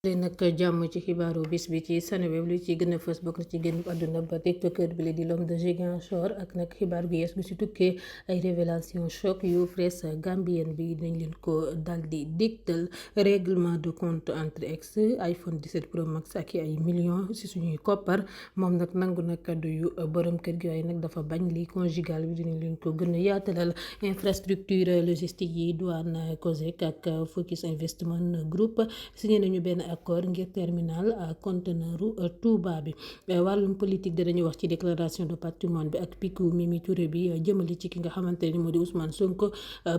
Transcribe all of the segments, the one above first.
li nag jàmm ci xibaaru bis bi ci Seneweb li ci gën a fës bokk na ci génn àdduna ba tiktokeur bi la di l'homme de Ziguinchor ak nag xibaar gu yees gu si tukkee ay révélation choc yu presse gambienne bi dañ leen ko dal di dégtal règlement de compte entre ex iPhone 17 Pro Max ak ay millions si suñuy koppar moom nag nangu na kaddu yu borom kër gi waaye nag dafa bañ li conjugal bi dinañ leen ko gën a yaatalal infrastructure logistique yi douane COSEC ak Focus Investment Group signé nañu benn accord ngir terminal conteneur Touba bi wàllum politique de dañuy wax ci déclaration de patrimoine bi ak piku Mimi Touré bi jëmali ci ki nga xamante ni moo di Ousmane Sonko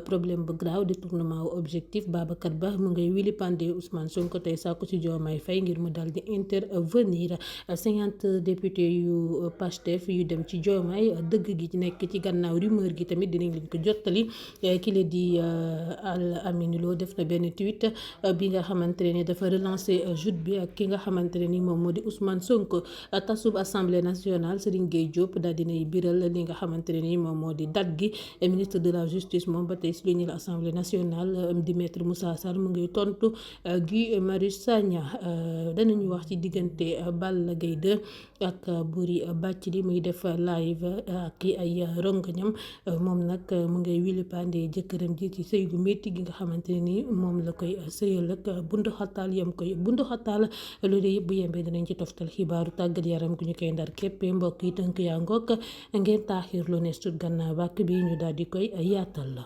problème bu grave détournement objectif Babacar Ba mu ngay wili pandé Ousmane Sonko tey sàkku ci Diomaye Faye ngir mu dal di intervenir 50 députés yu Pastef yu dem ci Diomaye dëgg gi nekk ci gannaaw rumeur gi tamit dinañ leen ko jottali ki la di Al Amine Lo def na benn tweet bi nga xamante ne dafa relancer joute bi ak ki nga xamante ne ni moom moo di Ousmane Sonko tasub assemblée nationale Serigne Gueye Diop daal dinay biral li nga xamante ne ni moom moo di date gi ministre de la justice moom ba tey si lu ñu la assemblée nationale di maître Moussa Sarr mu ngi tontu Guy Marius Sagna danañu wax ci diggante Balla Gaye 2 ak Boury Bathily muy def live ak ay rongañam moom nag mu ngay wili pande jëkkëram ji ci sëy gu métti gi nga xamante ne ni moom la koy sëyal ak bundu xataal yam koy bundu xataal loolu yëpp bu yembee dinañ ci toftal xibaaru tàggat yaram gu ñu koy ndar képpee mbokk yi tënk yaa ngoog ngeen taaxir lu ne sut gannaaw bàkk bi ñu daal di koy yaatal la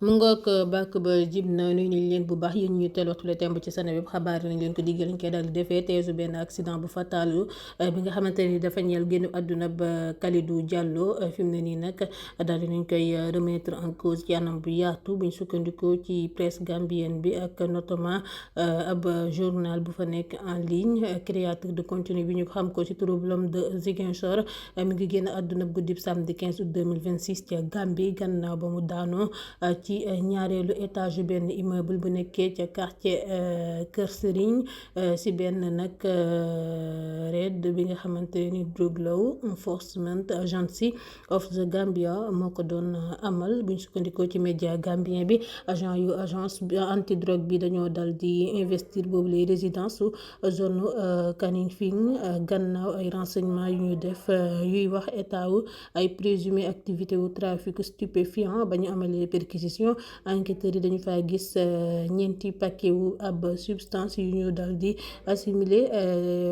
mu ngoog bàkk ba jib na nuyu nañ leen bu baax yéen ñuy teel waxtu la temb ci Seneweb xabaar nañ leen ko diggal ñu koy daal di defee teesu benn accident bu fatalu bi nga xamante ni dafa ñeel génn àdduna ba Kalidou Diallo fi mu ne nii nag daal di nañ koy remettre en cause ci anam bu yaatu buñ sukkandikoo ci presse gambienne bi ak notamment ab journal bu fa nekk en ligne créateur de contenu bi ñu xam ko ci turu l'homme de Ziguinchor mi ngi génn àdduna guddib samedi 15 août 2026 ca Gambie gannaaw ba mu daanoo ci ñaareelu étage benn immeuble bu nekkee ca quartier Kër Serigne si benn nag raid bi nga xamante ni Drug Law Enforcement Agency of the Gambia moo ko doon amal buñ sukkandikoo ci média gambien bi agence anti drogue bi dañoo dal di investir boobu les résidences su zone Kanifing gannaaw ay renseignements yu ñu def yuy wax état wu ay présumé activité wu trafic stupéfiant ba ñu amalee perquisition enquêteurs yi dañu faa gis ñeenti paquet wu ab substance yu ñu dal di assimilé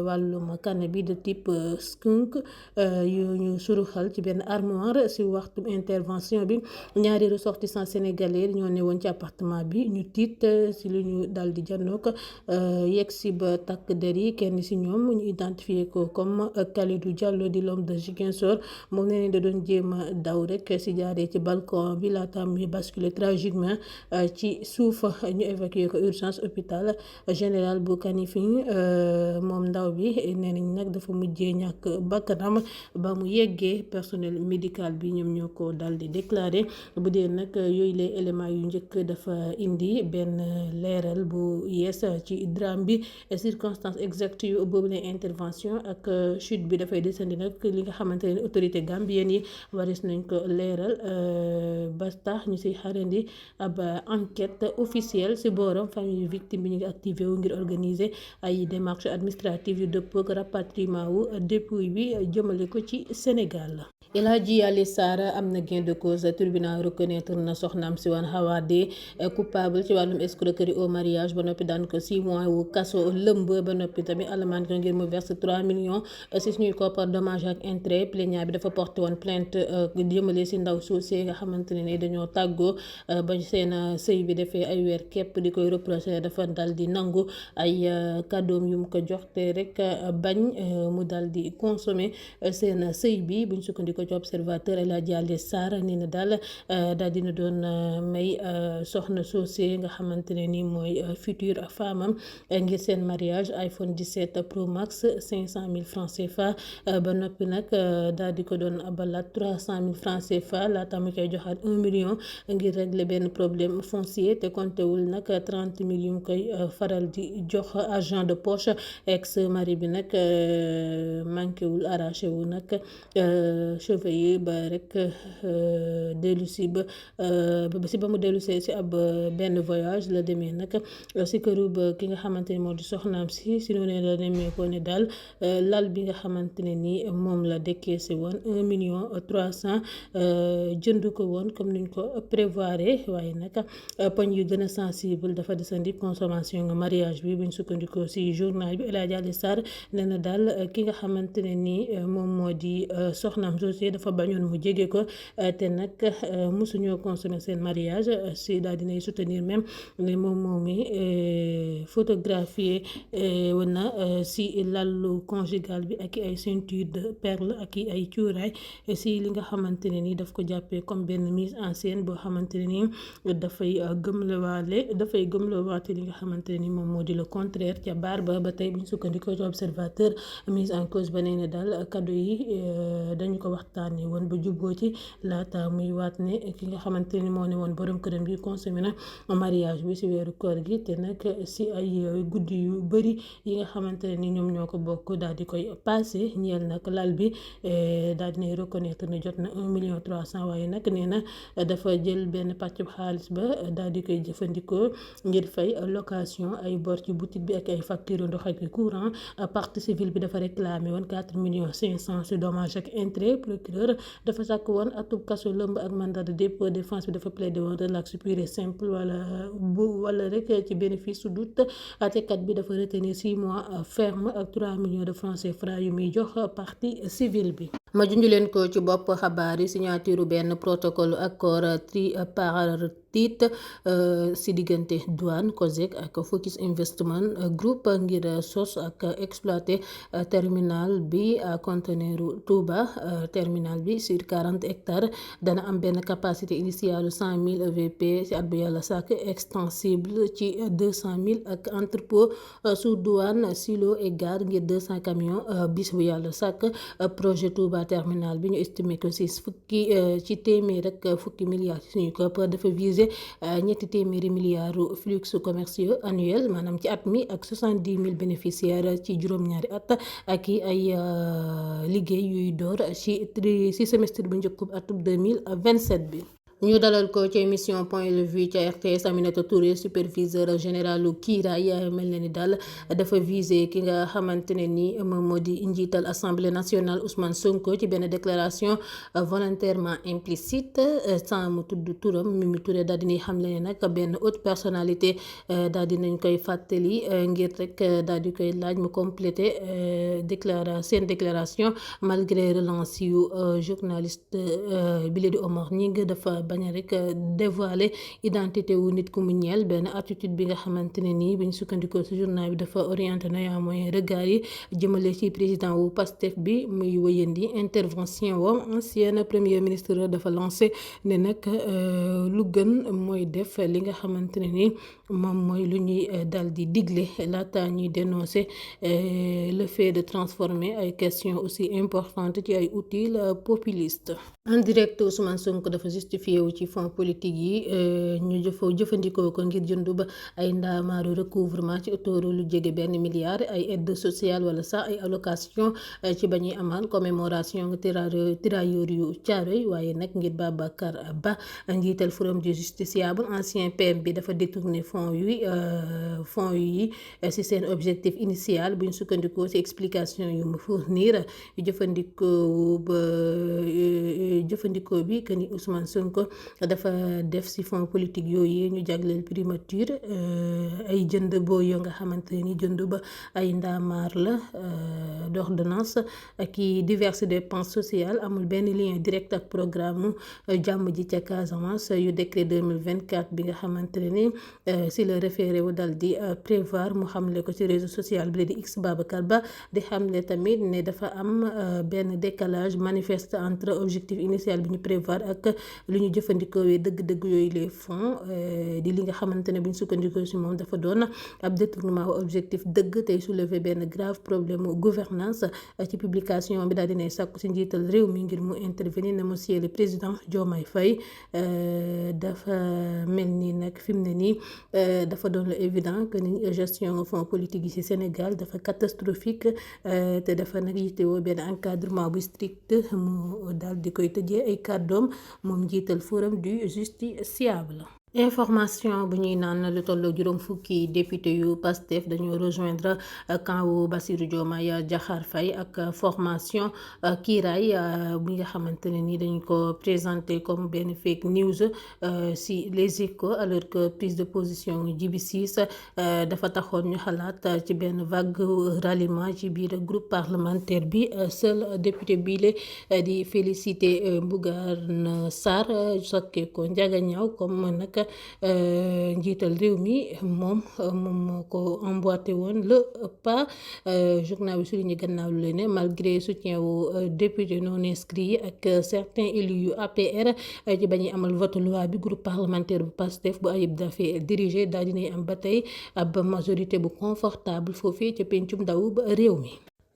wàllum cannabis de type skunk yu ñu suruxal ci benn armoire si waxtu intervention bi ñaari ressortissants sénégalais ñoo ne woon ci appartement bi ñu tiit si lu ñu dal di janook yegg si ba takk der yi kenn si ñoom ñu identifié ko comme Kalidou Diallo di l'homme de Ziguinchor moom nee da doon jéem a daw rek si jaaree ci balcon bi laata muy basculé tragiquement ci suuf ñu évacué ko urgence hôpital général bu Kanifing moom ndaw bi nee nañ nag dafa mujjee ñàkk bakkanam ba mu yeggee personnel médical bi ñoom ñoo ko dal di déclaré bu dee nag yooyu les éléments yu njëkk dafa indi benn leeral bu yees ci drame bi circonstances exactes yu boobu la intervention ak chute bi dafay desandi nag li nga xamante ne autorité gambienne yi waris nañ ko leeral ba tax ñu si xarandi ab enquête officielle si booram famille victime bi ñu ngi activé wu ngir organiser ay démarches administratives yu dëppoo ak rapatriement wu dépouille bi jëmale ko ci Sénégal. El Hadji Ali Sarr am na gain de cause tribunal reconnaître na soxnaam si woon Hawa Dé coupable ci wàllum escroquerie au mariage ba noppi daan ko 6 mois wu kaso lëmb ba noppi tamit alamaan ko ngir mu verse 3 millions si suñuy koppar dommage ak intérêt plaignant bi dafa porté woon plainte jëmale si ndaw soosé nga xamante ne dañoo tàggoo ba seen sëy bi defee ay weer képp di koy reproché dafa dal di nangu ay kàddoom yu mu ko jox te rek bañ mu dal di consommer seen sëy bi buñ sukkandikoo ci observateur El Hadji Alé Sarr nee na daal dina doon may soxna soosé nga xamante ne ni mooy future femme am ngir seen mariage iPhone 17 Pro Max 500 000 francs CFA ba noppi nag daal di ko doon abalaat 300 000 francs CFA laata mu koy joxaat 1 million ngir régler benn problème foncier te comptewul nag 30 000 yu mu koy faral di jox argent de poche ex mari bi nag manqué wul arraché wu nag cheveux yi ba rek dellu si ba mu dellu si ab benn voyage la demee nag si këru ba ki nga xamante ni moo di soxnaam si noonu la demee ko ne daal lal bi nga xamante ne ni moom la décaissé woon 1 300 000 jënd ko woon comme niñ ko prévoir waaye nag poñ yu gën a sensible dafa desandi consommation nga mariage bi buñ sukkandikoo si journal bi El Hadji Alé Sarr nee na daal ki nga xamante ne ni moom moo di soxnaam sosé dafa bañoon mu jege ko te nag mosuñoo consommer seen mariage si daal dinay soutenir même ne moom moomi photographié woon na si lalu conjugal bi ak ay ceinture de perle ak ay cuuraay si li nga xamante ne ni daf ko jàppee comme benn mise en scène boo xamante ne ni dafay gëmlewaate li nga xamante ne ni moom moo di le contraire ca baar ba tey bu ñu sukkandikoo ci observateur mise en cause ba nee na daal cadeau yi dañu ko waxtaanee woon ba jubboo ci laata muy waat ne ki nga xamante ni moo ne woon borom këram bi consommé na mariage bi si weeru koor gi te nag si ay guddi yu bëri yi nga xamante ne ni ñoom ñoo ko bokk daal di koy passé ñeel nag lal bi daal dinay reconnaître ne jot na 1 million 300 waaye nag nee na dafa jël benn pàccub xaalis ba daal di koy jëfandikoo ngir fay location ay bor ci boutique bi ak ay facture ndox ak courant partie civile bi dafa réclamé woon 4 millions 500 si dommage ak intérêt procureur dafa sàkk woon atub kaso lëmb ak mandat de dépôt défense bi dafa plaidé woon relax pur et simple wala rek ci bénéfice su doute àttekat bi dafa retenir 6 mois ferme ak 3 millions de francs CFA yu muy jox partie civile bi. ma junj leen ko ci bopp xabaar yi signature benn protocole accord tripartite si diggante douane COSEC ak Focus Investment Group ngir sos ak exploiter terminal bi à conteneur Touba terminal bi sur 40 hectares dana am benn capacité initiale 100 000 EVP si at bu yàlla sàkk extensible ci 200 000 ak entrepôt sous douane silo et gare ngir 200 camions bis bu yàlla sàkk projet Touba terminal bi ñu estimé que si ci téeméer rek fukki milliards suñu koppar dafa viser ñetti téeméeri milliards flux commerciaux annuel maanaam ci at mi ak 70 000 bénéficiaires ci juróom-ñaari at ak ay liggéey yuy door ci semestre bu njëkk atub 2027 bi. ñu dalal ko ci émission point de vue ca RTS Aminata Touré superviseur général kiiraay mel na ni daal dafa visé ki nga xamante ne ni moom moo di njiital assemblée nationale Ousmane Sonko ci benn déclaration volontairement implicite sans mu tudd turam Mimi Touré daal dinay xam ne nag benn haute personnalité daal dinañ koy fàttali ngir rek daal di koy laaj mu complété seen déclaration malgré relance yu journaliste bile di Omar Ñing dafa bañ a rek dévoiler identité wu nit ku mu ñeel benn attitude bi nga xamante ne nii bi ñu sukkandikoo ci journal bi dafa orienté na yaa mooy regard yi jëmale ci président wu Pastef bi muy wëyandi intervention wam ancien premier ministre dafa lancé ne nag lu gën mooy def li nga xamante ne ni moom mooy lu ñuy dal di digle laata ñuy dénoncer le fait de transformer ay questions aussi importantes ci ay outils populistes. En direct Ousmane Sonko dafa justifié wu ci fonds politique yi ñu jëfandikoo ko ngir jëndu ba ay ndaamaaru recouvrement ci autour lu jege benn milliard ay aide sociale wala sax ay allocation ci ba ñuy amal commémoration tirailleurs yu Thiaroye waaye nag ngir Babacar Ba njiital forum du justiciable ancien PM bi dafa détourné fonds yi ci seen objectif initial bu ñu sukkandikoo ci explication yu mu fournir jëfandikoo bi que ni Ousmane Sonko dafa def si fonds politique yooyu ñu jagleel primature ay jënd boo yoo nga xamante ni jënd ba ay ndaamaar la d'ordonnance ak i diverses dépenses sociales amul benn lien direct ak programme jàmm ji ca Casamance yu décret 2024 bi nga xamante ni si le référé wu dal di prévoir mu xamle ko ci réseau social bi di X Babacar Ba di xamle tamit ne dafa am benn décalage manifeste entre objectif initial bi ñu prévoir ak lu ñu jëfandikoo dëgg-dëgg yooyu les fonds di li nga xamante ne bu ñu sukkandikoo si moom dafa doon ab détournement objectif dëgg tey soulever benn grave problème gouvernance ci publication bi daal dinay sàkku si njiital réew mi ngir mu intervenir ne monsieur le président Diomaye Faye dafa mel ni nag fi mu ne nii dafa doon lu évident que ni gestion fonds politique yi ci Sénégal dafa catastrophique te dafa nag yittewoo benn encadrement bu strict mu daal di koy tëjee ay kàddoom moom njiital forum du justiciable. Information bu ñuy naan lu tolloo juróom fukki député yu PASTEF dañoo rejoindre camp wu Bassirou Diomaye Diakhar Faye ak formation kiiraay bi nga xamante ne ni dañ ko présenté comme benn fake news si les Échos alors que prise de position Djiby Cissé dafa taxoon ñu xalaat ci benn vague ralliement ci biir groupe parlementaire bi seul député bile di félicité Bougane Sarr sokke ko Ndiaga Niaw comme nag njiital réew mi moom moo ko emboîté woon le pas journal bi souligné gannaaw lu leen ne malgré soutien wu député non inscrits yi ak certains élus yu APR ci bañuy amal vote loi bi groupe parlementaire bu PASTEF bu Ayib Daffé dirigé daal dinay am ba tey ab majorité bu confortable foofee ca pencum ndaw ba réew mi.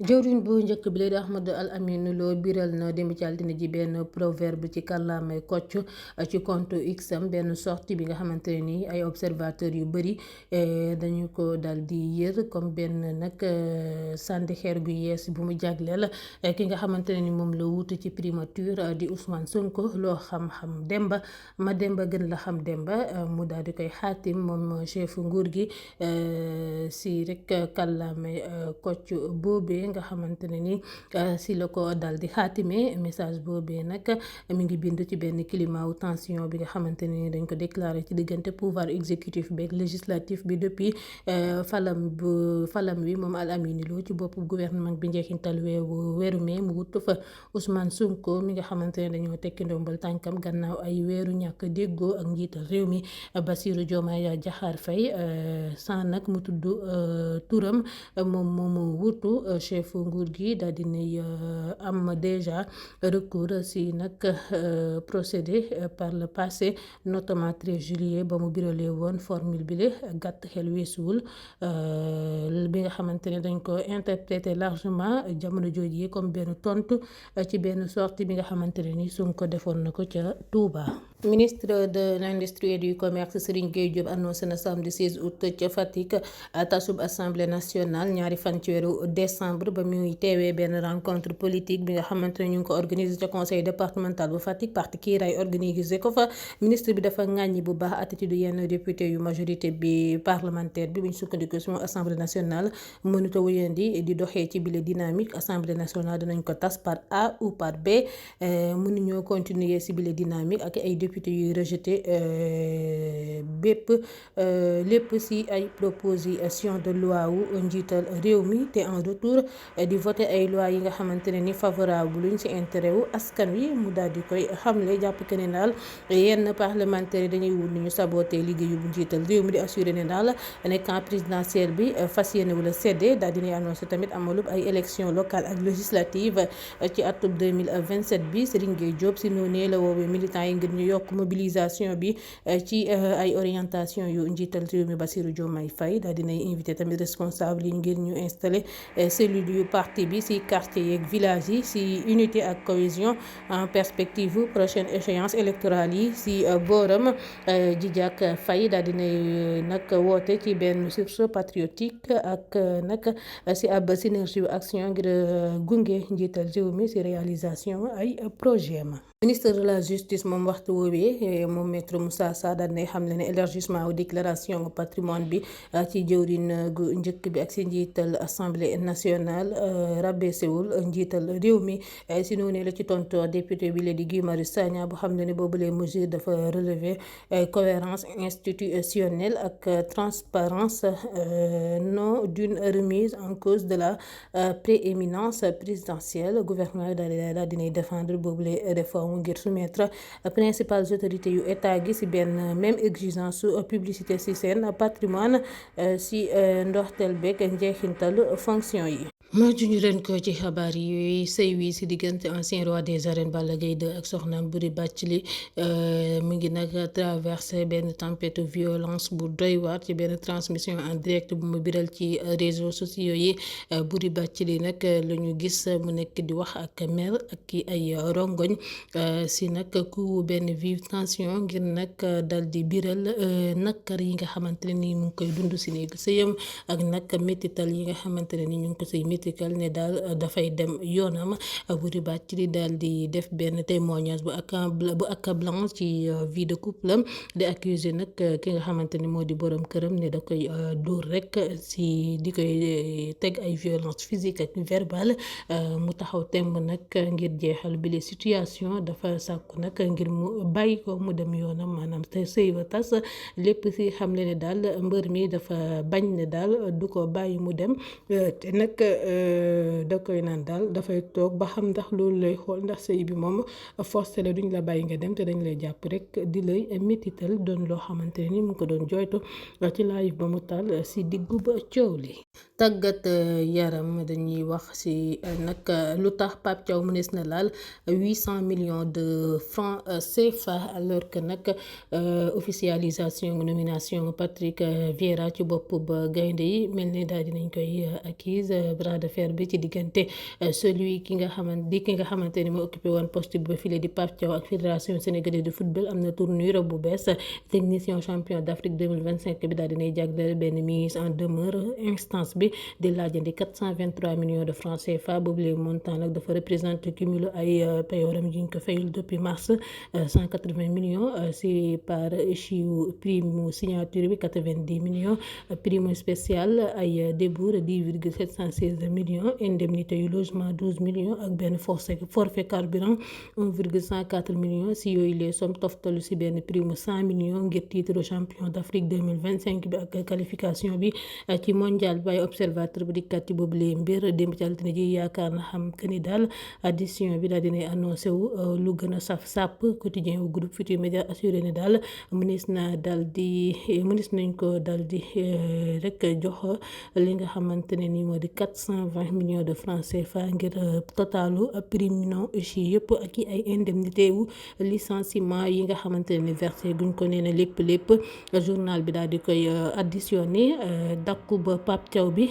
jëwriñ bu njëkk bi la di Ahmadou Al Amine Lo biral na démb ci altine ji benn proverbe ci kàllaamay Kocc ci compte X am benn sortie bi nga xamante ne ni ay observateurs yu bëri dañu ko dal di yër comme benn nag sànni xeer gu yees bu mu jagleel ki nga xamante ne ni moom la wutu ci primature di Ousmane Sonko loo xam-xam Demba ma Demba gën la xam Demba mu daal di koy xaatim moom chef nguur gi si rek kàllaamay Kocc boobee nga xamante ne ni si la ko dal di xaatime message boobee nag mi ngi bind ci benn climat wu tension bi nga xamante ne ni dañ ko déclaré ci diggante pouvoir exécutif bi ak législatif bi depuis falam wi moom Al Amine Lo ci boppu gouvernement bi njeexintal weeru mai mu wut fa Ousmane Sonko mi nga xamante ne dañoo tekki ndombal tànkam gannaaw ay weeru ñàkk déggoo ak njiital réew mi Bassirou Diomaye Diakhar Faye sans nag mu tudd turam moom moomu wutu chef nguur gi daal dinay am déjà recours si nag procédé par le passé notamment 13 juillet ba mu biralee woon formule bi le gàtt xel weesuwul bi nga xamante ne dañ ko interprété largement jamono jooju comme benn tontu ci benn sortie bi nga xamante ne ni Sonko defoon na ko ca Touba. Ministre de l'Industrie et du Commerce Serigne Gueye Diop annoncé na samedi 16 août ca Fatick tasub assemblée nationale ñaari fan ci weeru décembre ba muy teewee benn rencontre politique bi nga xamante ne ñu ngi ko organisé ca conseil départemental bu Fatick parti Kiiraay organisé ko fa ministre bi dafa ŋàññi bu baax attitude yenn député yu majorité bi parlementaire bi bu ñu sukkandiku ci moom assemblée nationale mënut a wéyandi di doxee ci bile dynamique assemblée nationale dinañ ko tas par A ou par B mënuñoo continuer ci bile dynamique ak ay député yuy rejeté lépp ci ay proposition de loi wu njiital réew mi te en retour di voté ay loi yi nga xamante ne ni favorable luñ ci intérêt wu askan wi mu daal di koy xamle jàpp que ne daal yenn parlementaires yi dañuy wut ni ñu saboté liggéeyu bu njiital réew mi di assuré ne daal ne camp présidentiel bi fas yéene wala séddee daal dinay annoncé tamit amalub ay élection locale ak législative ci atub 2027 bi Serigne Gueye Diop si noonee la woowee militants yi ngir ñu yokk mobilisation bi ci ay orientation yu njiital réew mi Bassirou Diomaye Faye daal dinay invité tamit responsable yi ngir ñu installé cellule yu parti bi si quartier yeeg village yi si unité ak cohésion en perspective prochaine échéance électorale yi si booram Djidiack Faye daal dinay nag woote ci benn sursaut patriotique ak nag si ab synergie action ngir gunge njiital réew mi si réalisation ay projet ma ministre de la justice moom waxtu woo boobee moom maître Moussa Sarr daal di xam ne élargissement au déclaration patrimoine bi ci jëwriñ gu njëkk bi ak si njiital assemblée nationale rabaissewul njiital réew mi si noonu la ci tontu député bi la di Guy Marius Sagna bu xam ne boobule mesure dafa relever cohérence institutionnelle ak transparence non d'une remise en cause de la prééminence présidentielle gouvernement daal dinay défendre boobule réforme ngir soumettre principales autorités yu état gi si benn même exigence su publicité si seen patrimoine si ndoxteel beeg njeexintal fonction yi. ma juñu leen ko ci xabaar yi sëy wi si diggante ancien roi des arènes Balla Gaye 2 ak soxnaam Boury Bathily mu ngi nag traversé benn tempête violence bu doy waar ci benn transmission en direct bu mu biral ci réseaux sociaux yi Boury Bathily nag la ñu gis mu nekk di wax ak mer ak ay rongoñ si nag ku benn vive tension ngir nag dal di biral nakar yi nga xamante ne ni mu ngi koy dund si néegu sëyam ak nag métital yi nga xamante ne ni ñu ngi ko say métital ne daal dafay dem yoonam Boury Bathily daal di def benn témoignage bu accablant ci vie de couple am di accuser nag ki nga xamante ni moo di borom këram ne da koy dóor rek si di koy teg ay violence physique ak verbale mu taxaw temb nag ngir jeexal bi les situation dafa sàkku nag ngir mu bàyyi ko mu dem yoonam maanaam te sëy ba tas lépp si xam le ne daal mbër mi dafa bañ ne daal du ko bàyyi mu dem te nag da koy naan daal dafay toog ba xam ndax loolu lay xool ndax sëy bi moom forcé la duñ la bàyyi nga dem te dañ lay jàpp rek di lay métital doon loo xamante ne ni mu ko doon joytu ci live ba mu taal si diggu ba coow li tàggat yaram dañuy wax si nag lu tax Pape Thiaw mënees na laal 800 millions de francs CFA alors que nag officialisation nomination Patrick Vieira ci bopp ba gaynde yi mel ni daal dinañ koy acquise bras de fer bi ci diggante ki nga xamante ni moo occupé woon poste bi ba file di Pape Thiaw ak fédération sénégalaise de football am na tournure bu bees technicien champion d'Afrique 2025 bi daal dinay jagleel benn mise en demeure instance bi di laajandi 423 millions de francs CFA boobu les montant nag dafa représenter cumul ay payooram yi ñu ko fayul depuis mars 180 millions si par chiu prime signature bi 90 millions prime spéciale ay débours 10,716 millions indemnité yu logement 12 millions ak benn forfait carburant 1,104 millions si yooyu les sommes toftalu si benn prime 100 millions ngir titre champion d'Afrique 2025 bi ak qualification bi ci mondial bi ay observateur bu dikkat ci boobu lee mbir démb ci altine ji yaakaar na xam que ni daal addition bi daal dinay annoncé wu lu gën a saf sàpp quotidien wu groupe Futurs Médias assuré ne daal mënees nañ ko dal di rek jox li nga xamante ne ni moo di 420 millions de francs CFA ngir totalu prime non échu yëpp ak ay indemnité wu licenciement yi nga xamante ne ni versé guñ ko nee na lépp journal bi daal di koy additionné dakku ba Pape Thiaw bi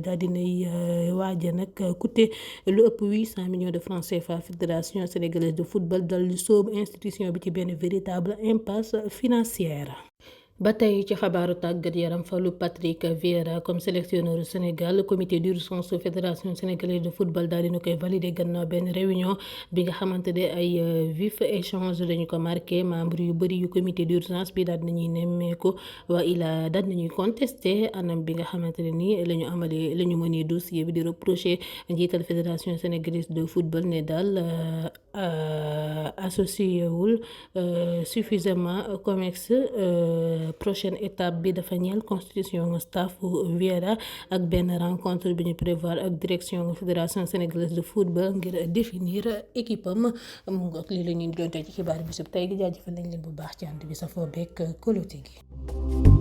daal dinay waaja nag coûté lu ëpp 800 millions de francs CFA fédération sénégalaise de football dal di soobu institution bi ci benn véritable impasse financière. ba tey ci xabaaru tàggat yaram falu Patrick Vieira comme sélectionneur du Sénégal comité d'urgence fédération sénégalaise de football daal dina koy validé gannaaw benn réunion bi nga xamante ne ay vif échange dañu ko marqué membre yu bëri yu comité d'urgence bi daal nañuy nemmeeku waa ila daal nañuy contesté anam bi nga xamante ne nii la ñu mënee dossier bi di reproché njiital fédération sénégalaise de football ne daal associé wul suffisamment COMEX prochaine étape bi dafa ñeel constitution staff Vieira ak benn rencontre bi ñu prévoir ak direction fédération sénégalaise de football ngir définir équipe am mu ngoog lii la ñuy doon tey ci xibaar bi sub tey gi jaajëfal nañ leen bu baax ci ànd bi sa foo bekk kóolute gi